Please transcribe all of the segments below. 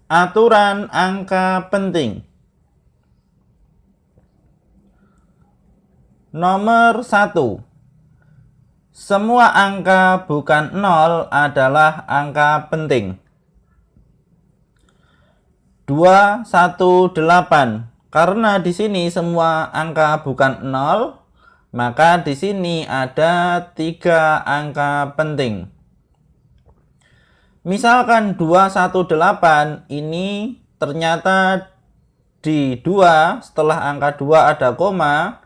Aturan angka penting. Nomor 1. Semua angka bukan 0 adalah angka penting. 218. Karena di sini semua angka bukan 0, maka di sini ada 3 angka penting. Misalkan 218 ini ternyata di 2 setelah angka 2 ada koma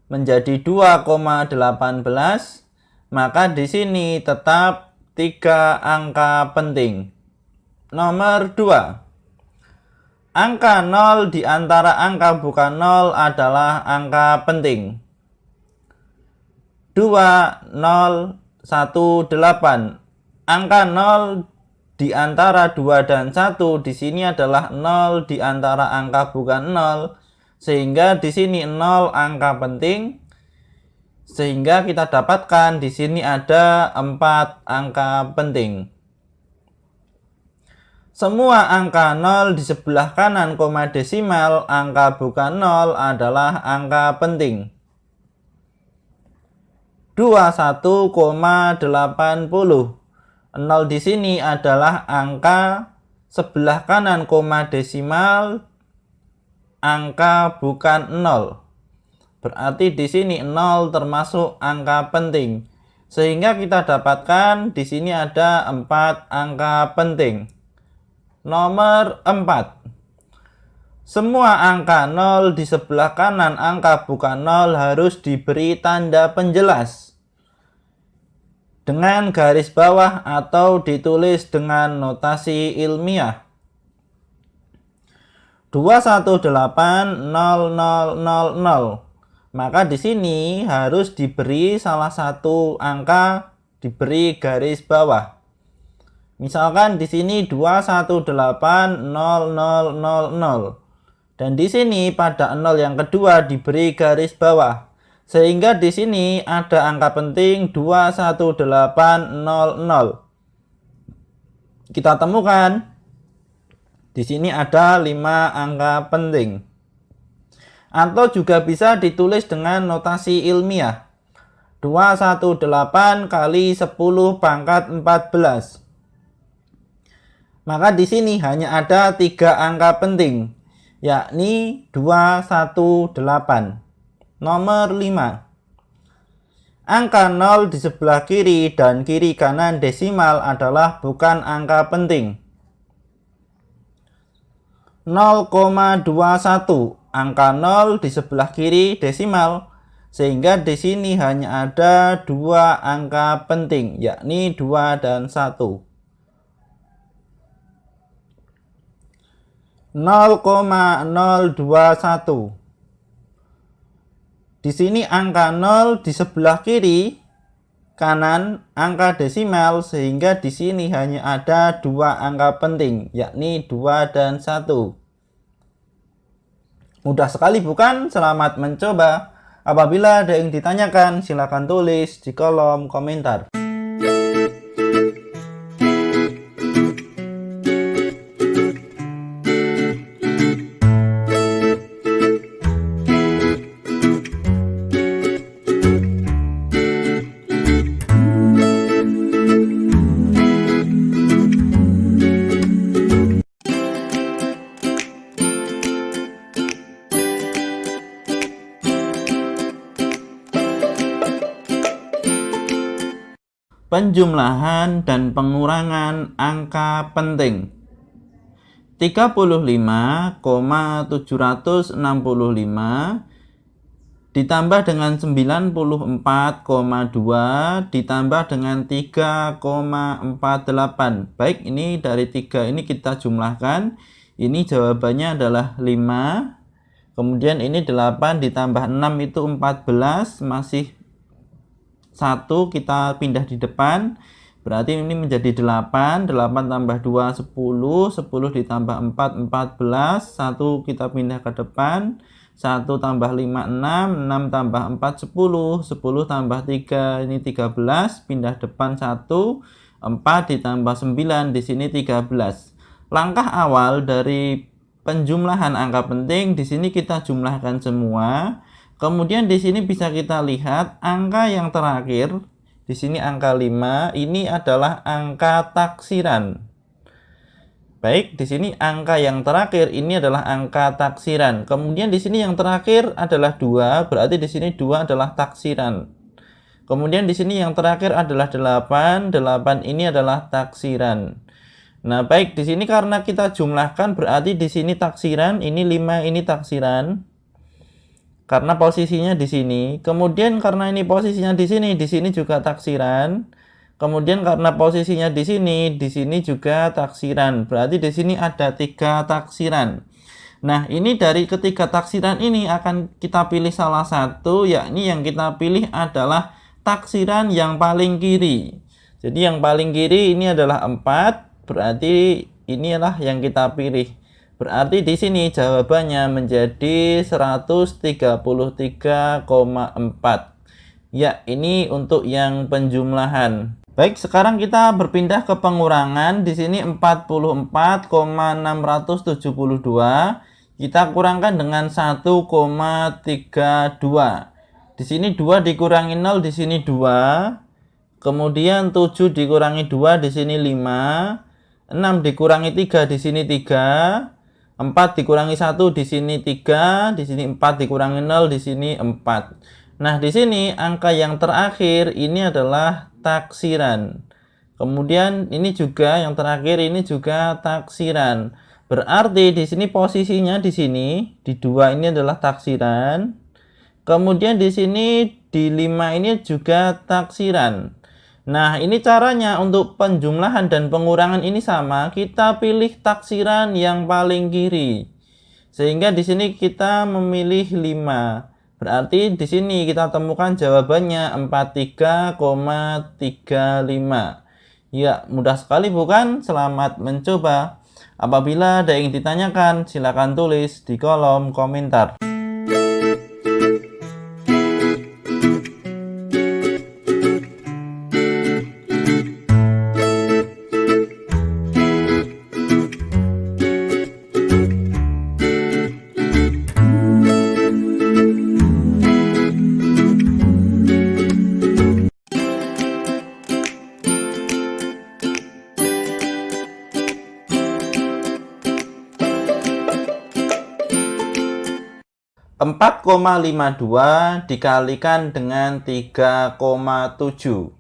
menjadi 2,18, maka di sini tetap 3 angka penting. Nomor 2. Angka 0 di antara angka bukan 0 adalah angka penting. 2018. Angka 0 di antara 2 dan 1 di sini adalah 0 di antara angka bukan 0, sehingga di sini 0 angka penting, sehingga kita dapatkan di sini ada 4 angka penting. Semua angka 0 di sebelah kanan koma desimal angka bukan 0 adalah angka penting. 21,80. 0 di sini adalah angka sebelah kanan koma desimal angka bukan 0. Berarti di sini 0 termasuk angka penting. Sehingga kita dapatkan di sini ada 4 angka penting. Nomor 4. Semua angka 0 di sebelah kanan angka bukan 0 harus diberi tanda penjelas dengan garis bawah atau ditulis dengan notasi ilmiah. 2180000. Maka di sini harus diberi salah satu angka diberi garis bawah. Misalkan di sini 2180000 dan di sini pada 0 yang kedua diberi garis bawah. Sehingga di sini ada angka penting 21800. Kita temukan di sini ada 5 angka penting. Atau juga bisa ditulis dengan notasi ilmiah. 218 kali 10 pangkat 14. Maka di sini hanya ada 3 angka penting, yakni 218. Nomor 5. Angka 0 di sebelah kiri dan kiri kanan desimal adalah bukan angka penting. 0,21. Angka 0 di sebelah kiri desimal, sehingga di sini hanya ada 2 angka penting, yakni 2 dan 1. 0,021. Di sini angka 0 di sebelah kiri kanan angka desimal, sehingga di sini hanya ada 2 angka penting, yakni 2 dan 1. Mudah sekali bukan? Selamat mencoba. Apabila ada yang ditanyakan, silakan tulis di kolom komentar. Penjumlahan dan pengurangan angka penting. 35,765 ditambah dengan 94,2 ditambah dengan 3,48. Baik, ini dari 3 ini kita jumlahkan. Ini jawabannya adalah 5. Kemudian ini 8 ditambah 6 itu 14, masih 1 kita pindah di depan, berarti ini menjadi 8. 8 tambah 2 10, 10 ditambah 4 14, 1 kita pindah ke depan, 1 tambah 5 6, 6 tambah 4 10, 10 tambah 3 ini 13, pindah depan 1, 4 ditambah 9 di sini 13. langkah awal dari penjumlahan angka penting di sini kita jumlahkan semua. Kemudian di sini bisa kita lihat angka yang terakhir, di sini angka 5, ini adalah angka taksiran. Baik, di sini angka yang terakhir ini adalah angka taksiran. Kemudian di sini yang terakhir adalah 2, berarti di sini 2 adalah taksiran. Kemudian di sini yang terakhir adalah 8, 8 ini adalah taksiran. Nah, baik, di sini karena kita jumlahkan berarti di sini taksiran, ini 5 ini taksiran. Karena posisinya di sini. Kemudian karena ini posisinya di sini juga taksiran. Kemudian karena posisinya di sini juga taksiran. Berarti di sini ada 3 taksiran. Nah, ini dari ketiga taksiran ini akan kita pilih salah satu, yakni yang kita pilih adalah taksiran yang paling kiri. Jadi yang paling kiri ini adalah 4, berarti inilah yang kita pilih. Berarti di sini jawabannya menjadi 133,4. Ya, ini untuk yang penjumlahan. Baik, sekarang kita berpindah ke pengurangan. Di sini 44,672 kita kurangkan dengan 1,32. Di sini 2 dikurangi 0, di sini 2. Kemudian 7 dikurangi 2, di sini 5. 6 dikurangi 3, di sini 3. 4 dikurangi 1, di sini 3, di sini 4 dikurangi 0, di sini 4. Nah, di sini angka yang terakhir ini adalah taksiran. Kemudian ini juga yang terakhir ini juga taksiran. Berarti di sini posisinya di 2 ini adalah taksiran. Kemudian di sini di 5 ini juga taksiran. Nah, ini caranya untuk penjumlahan dan pengurangan ini sama. Kita pilih taksiran yang paling kiri. Sehingga di sini kita memilih 5. Berarti di sini kita temukan jawabannya 43,35. Ya, mudah sekali bukan? Selamat mencoba. Apabila ada yang ditanyakan, silakan tulis di kolom komentar. 4,52 dikalikan dengan 3,7.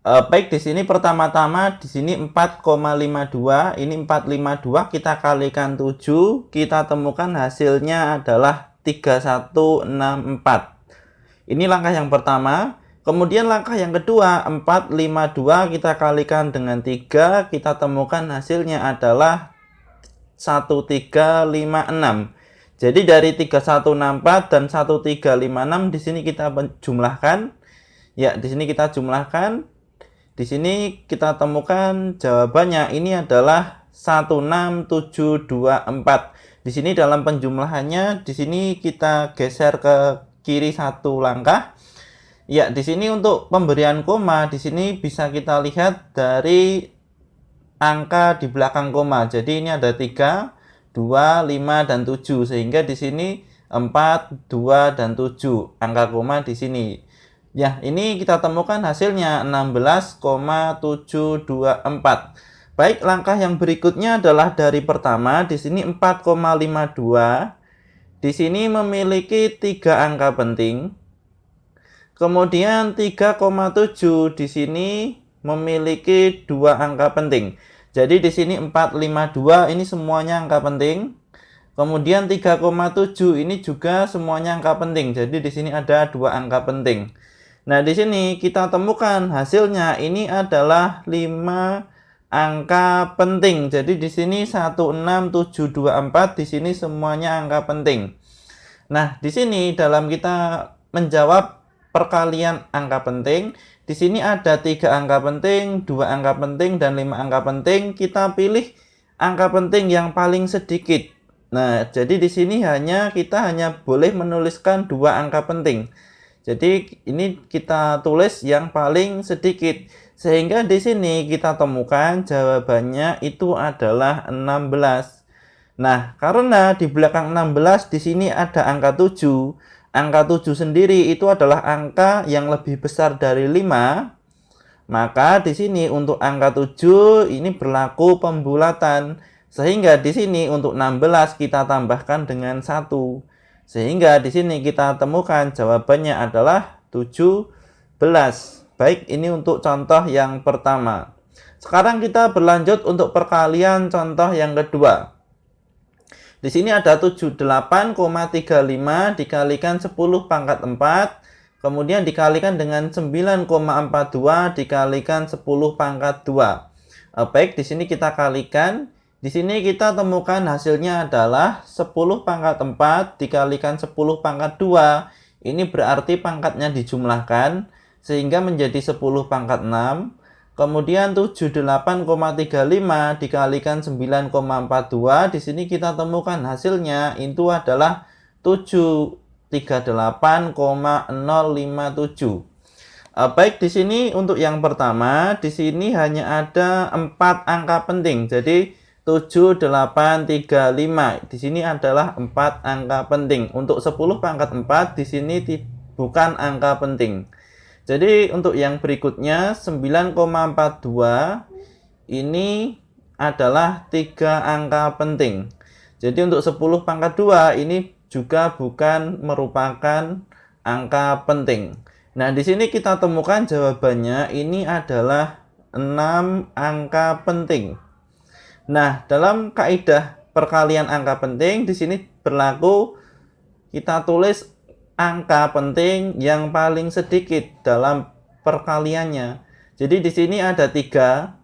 Baik, di sini pertama-tama di sini 4,52, ini 452 kita kalikan 7, kita temukan hasilnya adalah 3164. Ini langkah yang pertama. Kemudian langkah yang kedua, 452 kita kalikan dengan 3, kita temukan hasilnya adalah 1356. Jadi dari 3164 dan 1356 di sini kita jumlahkan. Ya, di sini kita jumlahkan. Di sini kita temukan jawabannya ini adalah 16724. Di sini dalam penjumlahannya di sini kita geser ke kiri satu langkah. Ya, di sini untuk pemberian koma di sini bisa kita lihat dari angka di belakang koma. Jadi ini ada 3, 2, 5 dan 7, sehingga di sini 4, 2 dan 7 angka koma di sini. Ya, ini kita temukan hasilnya 16,724. Baik, langkah yang berikutnya adalah dari pertama di sini 4,52. Di sini memiliki 3 angka penting. Kemudian 3,7 di sini memiliki 2 angka penting. Jadi di sini 452 ini semuanya angka penting. Kemudian 3,7 ini juga semuanya angka penting. Jadi di sini ada 2 angka penting. Nah, di sini kita temukan hasilnya ini adalah 5 angka penting. Jadi di sini 16724, di sini semuanya angka penting. Nah, di sini dalam kita menjawab perkalian angka penting, di sini ada 3 angka penting, 2 angka penting, dan 5 angka penting. Kita pilih angka penting yang paling sedikit. Nah, jadi di sini kita hanya boleh menuliskan 2 angka penting. Jadi ini kita tulis yang paling sedikit. Sehingga di sini kita temukan jawabannya itu adalah 16. Nah, karena di belakang 16 di sini ada angka 7. Angka 7 sendiri itu adalah angka yang lebih besar dari 5. Maka di sini untuk angka 7 ini berlaku pembulatan. Sehingga di sini untuk 16 kita tambahkan dengan 1. Sehingga di sini kita temukan jawabannya adalah 17. Baik, ini untuk contoh yang pertama. Sekarang kita berlanjut untuk perkalian contoh yang kedua. Di sini ada 78,35 dikalikan 10 pangkat 4, kemudian dikalikan dengan 9,42 dikalikan 10 pangkat 2. Baik, di sini kita kalikan. Di sini kita temukan hasilnya adalah 10 pangkat 4 dikalikan 10 pangkat 2. Ini berarti pangkatnya dijumlahkan sehingga menjadi 10 pangkat 6. Kemudian 78,35 dikalikan 9,42. Di sini kita temukan hasilnya itu adalah 738,057. Baik, di sini untuk yang pertama, di sini hanya ada 4 angka penting. Jadi 7835. Di sini adalah 4 angka penting. Untuk 10 pangkat 4 di sini bukan angka penting. Jadi untuk yang berikutnya 9,42 ini adalah 3 angka penting. Jadi untuk 10 pangkat 2 ini juga bukan merupakan angka penting. Nah, di sini kita temukan jawabannya ini adalah 6 angka penting. Nah, dalam kaidah perkalian angka penting di sini berlaku kita tulis angka penting yang paling sedikit dalam perkaliannya. Jadi di sini ada 3,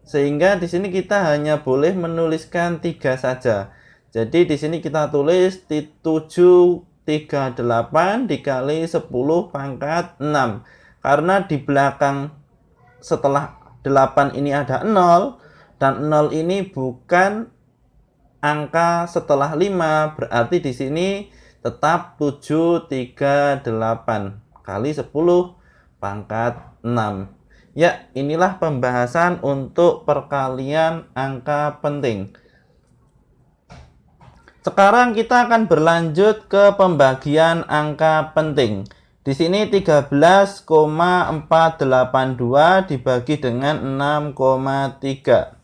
sehingga di sini kita hanya boleh menuliskan 3 saja. Jadi di sini kita tulis 738 dikali 10 pangkat 6. Karena di belakang setelah 8 ini ada 0, dan 0 ini bukan angka setelah 5, berarti di sini tetap 738 kali 10 pangkat 6. Ya, inilah pembahasan untuk perkalian angka penting. Sekarang kita akan berlanjut ke pembagian angka penting. Di sini 13,482 dibagi dengan 6,3.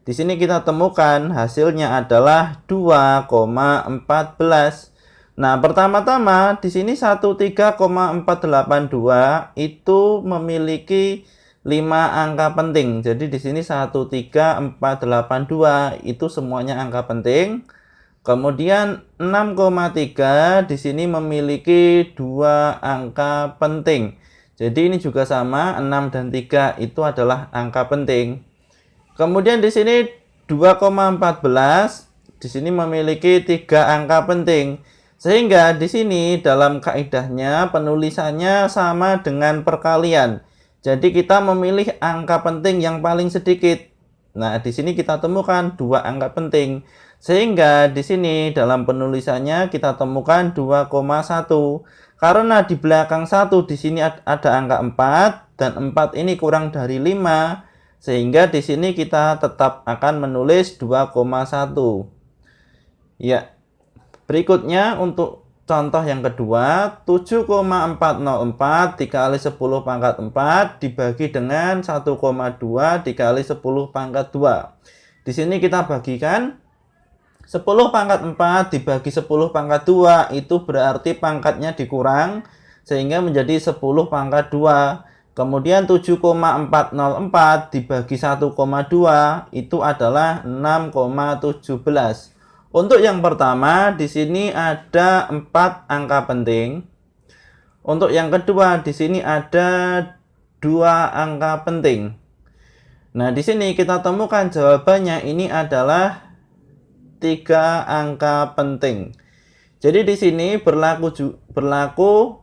Di sini kita temukan hasilnya adalah 2,14. Nah, pertama-tama di sini 13,482 itu memiliki 5 angka penting. Jadi di sini 13482 itu semuanya angka penting. Kemudian 6,3 di sini memiliki 2 angka penting. Jadi ini juga sama, 6 dan 3 itu adalah angka penting. Kemudian di sini 2,14 di sini memiliki 3 angka penting. Sehingga di sini dalam kaidahnya penulisannya sama dengan perkalian. Jadi kita memilih angka penting yang paling sedikit. Nah, di sini kita temukan 2 angka penting. Sehingga di sini dalam penulisannya kita temukan 2,1. Karena di belakang 1 di sini ada angka 4 dan 4 ini kurang dari 5. Sehingga di sini kita tetap akan menulis 2,1. Ya. Berikutnya untuk contoh yang kedua, 7,404 dikali 10 pangkat 4 dibagi dengan 1,2 dikali 10 pangkat 2. Di sini kita bagikan 10 pangkat 4 dibagi 10 pangkat 2 itu berarti pangkatnya dikurang sehingga menjadi 10 pangkat 2. Kemudian 7,404 dibagi 1,2 itu adalah 6,17. Untuk yang pertama di sini ada 4 angka penting. Untuk yang kedua di sini ada 2 angka penting. Nah, di sini kita temukan jawabannya ini adalah 3 angka penting. Jadi di sini berlaku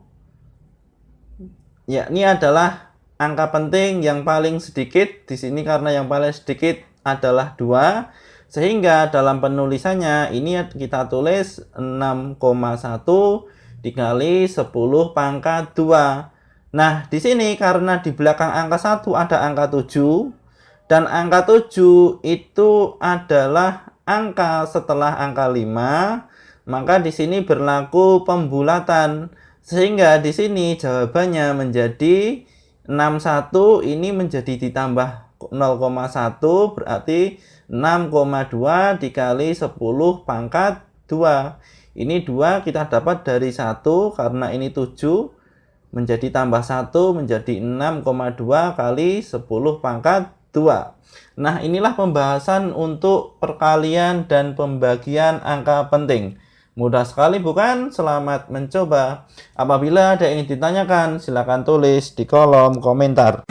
ya, ini adalah angka penting yang paling sedikit di sini karena yang paling sedikit adalah 2, sehingga dalam penulisannya ini kita tulis 6,1 dikali 10 pangkat 2. Nah, di sini karena di belakang angka 1 ada angka 7 dan angka 7 itu adalah angka setelah angka 5, maka di sini berlaku pembulatan. Sehingga di sini jawabannya menjadi 61, ini menjadi ditambah 0,1 berarti 6,2 dikali 10 pangkat 2. Ini 2 kita dapat dari 1 karena ini 7 menjadi tambah 1 menjadi 6,2 kali 10 pangkat 2. Nah, inilah pembahasan untuk perkalian dan pembagian angka penting. Mudah sekali bukan? Selamat mencoba. Apabila ada yang ingin ditanyakan, silakan tulis di kolom komentar.